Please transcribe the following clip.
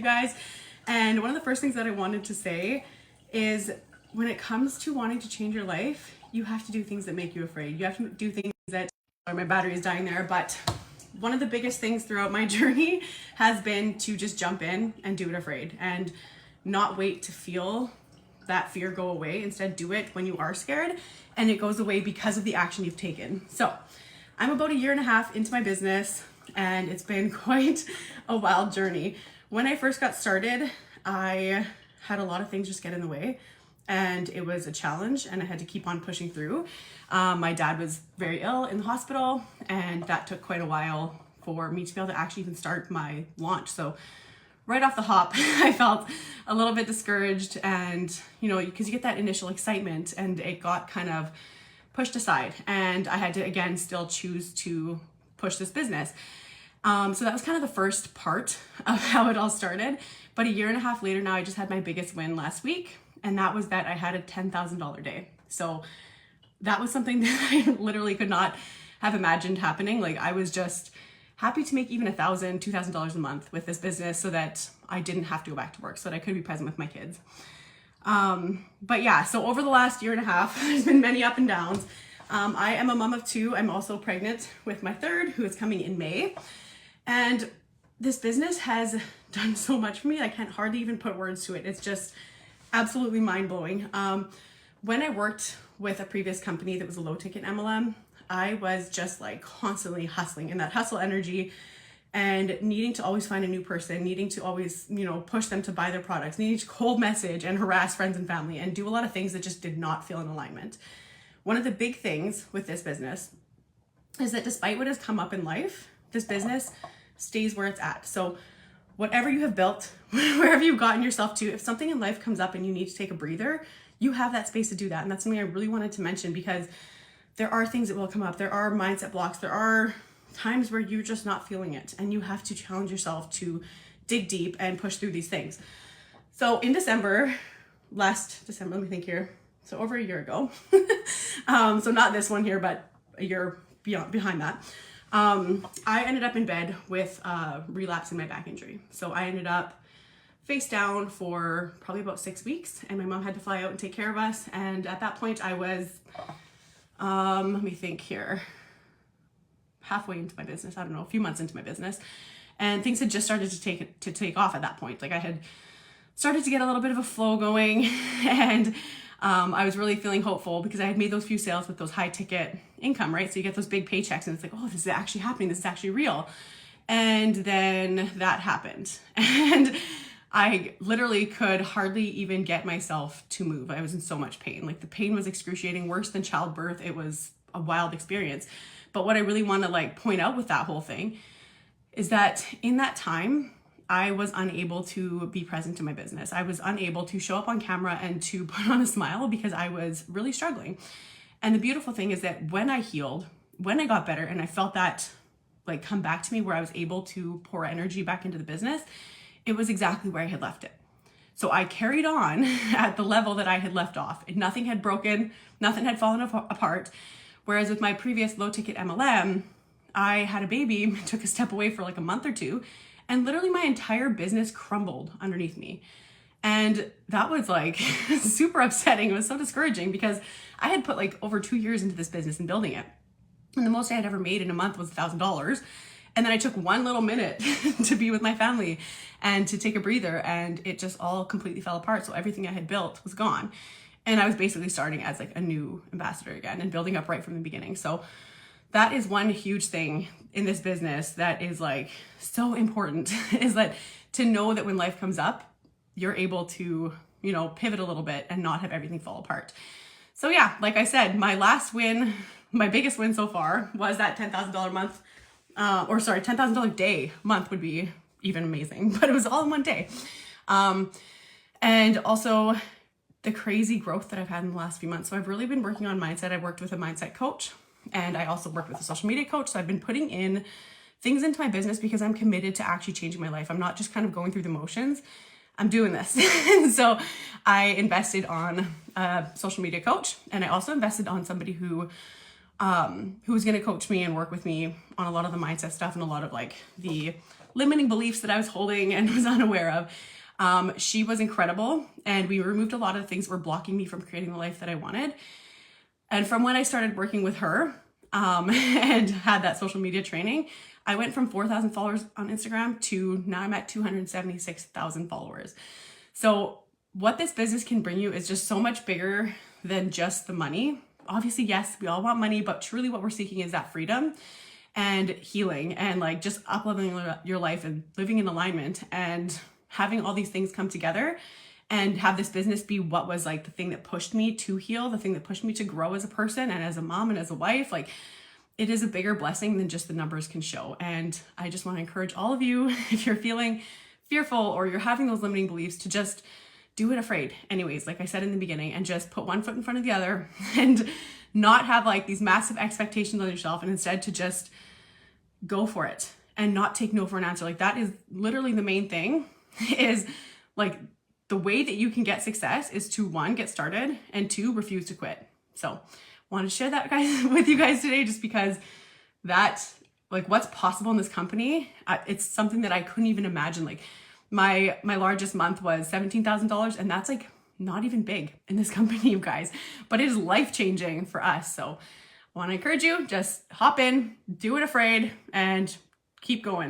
you guys. And one of the first things that I wanted to say is when it comes to wanting to change your life, you have to do things that make you afraid. You have to do things that, sorry, my battery is dying there, but one of the biggest things throughout my journey has been to just jump in and do it afraid and not wait to feel that fear go away. Instead, do it when you are scared and it goes away because of the action you've taken. So I'm about 1.5 years into my business and it's been quite a wild journey. When I first got started, I had a lot of things just get in the way and it was a challenge and I had to keep on pushing through. My dad was very ill in the hospital and that took quite a while for me to be able to actually even start my launch. So right off the hop, I felt a little bit discouraged and, because you get that initial excitement and it got kind of pushed aside and I had to, again, still choose to push this business. So that was kind of the first part of how it all started. But 1.5 years later now, I just had my biggest win last week. And that was that I had a $10,000 day. So that was something that I literally could not have imagined happening. Like I was just happy to make even $1,000, $2,000 a month with this business so that I didn't have to go back to work, so that I could be present with my kids. But yeah, so over the last 1.5 years, there's been many up and downs. I am a mom of 2. I'm also pregnant with my 3rd, who is coming in May. And this business has done so much for me. I can't hardly even put words to it. It's just absolutely mind-blowing. When I worked with a previous company that was a low ticket MLM, I was just like constantly hustling in that hustle energy and needing to always find a new person, needing to always, push them to buy their products, needing to cold message and harass friends and family and do a lot of things that just did not feel in alignment. One of the big things with this business is that despite what has come up in life, this business stays where it's at. So whatever you have built, wherever you've gotten yourself to, if something in life comes up and you need to take a breather, you have that space to do that. And that's something I really wanted to mention because there are things that will come up. There are mindset blocks. There are times where you're just not feeling it and you have to challenge yourself to dig deep and push through these things. So in last December, let me think here. So over 1 year ago, so not this one here, but a year behind that, I ended up in bed with a relapse in my back injury. So I ended up face down for probably about 6 weeks and my mom had to fly out and take care of us. And at that point I was, let me think here, halfway into my business. I don't know, a few months into my business, and things had just started to take off at that point. Like I had started to get a little bit of a flow going and I was really feeling hopeful because I had made those few sales with those high ticket income, right? So you get those big paychecks and it's like, oh, this is actually happening. This is actually real. And then that happened. And I literally could hardly even get myself to move. I was in so much pain. Like the pain was excruciating, worse than childbirth. It was a wild experience. But what I really want to point out with that whole thing is that in that time, I was unable to be present in my business. I was unable to show up on camera and to put on a smile because I was really struggling. And the beautiful thing is that when I healed, when I got better and I felt that come back to me where I was able to pour energy back into the business, it was exactly where I had left it. So I carried on at the level that I had left off. Nothing had broken, nothing had fallen apart. Whereas with my previous low ticket MLM, I had a baby, took a step away for a month or 2, and literally my entire business crumbled underneath me. And that was super upsetting. It was so discouraging because I had put over 2 years into this business and building it. And the most I had ever made in a month was $1,000. And then I took 1 little minute to be with my family and to take a breather and it just all completely fell apart. So everything I had built was gone. And I was basically starting as a new ambassador again and building up right from the beginning. So that is one huge thing in this business that is so important is that to know that when life comes up, you're able to, pivot a little bit and not have everything fall apart. So yeah, like I said, my last win, my biggest win so far was that $10,000 month, $10,000 day month would be even amazing, but it was all in one day. And also the crazy growth that I've had in the last few months. So I've really been working on mindset. I worked with a mindset coach and I also worked with a social media coach. So I've been putting in things into my business because I'm committed to actually changing my life. I'm not just kind of going through the motions. I'm doing this. And so I invested on a social media coach and I also invested on somebody who was going to coach me and work with me on a lot of the mindset stuff and a lot of the limiting beliefs that I was holding and was unaware of. She was incredible, and we removed a lot of the things that were blocking me from creating the life that I wanted. And from when I started working with her and had that social media training, I went from 4,000 followers on Instagram to now I'm at 276,000 followers. So what this business can bring you is just so much bigger than just the money. Obviously, yes, we all want money, but truly what we're seeking is that freedom and healing and like just up-leveling your life and living in alignment and having all these things come together and have this business be what was like the thing that pushed me to heal, the thing that pushed me to grow as a person and as a mom and as a wife. Like, it is a bigger blessing than just the numbers can show. And I just want to encourage all of you, if you're feeling fearful or you're having those limiting beliefs, to just do it afraid anyways, like I said in the beginning, and just put one foot in front of the other and not have like these massive expectations on yourself, and instead to just go for it and not take no for an answer. Like, that is literally the main thing, is like the way that you can get success is to, one, get started, and two, refuse to quit. So wanted to share that guys with you guys today, just because that, like, what's possible in this company, it's something that I couldn't even imagine. Like, my largest month was $17,000, and that's like not even big in this company, you guys, but it is life-changing for us. So I want to encourage you, just hop in, do it afraid, and keep going.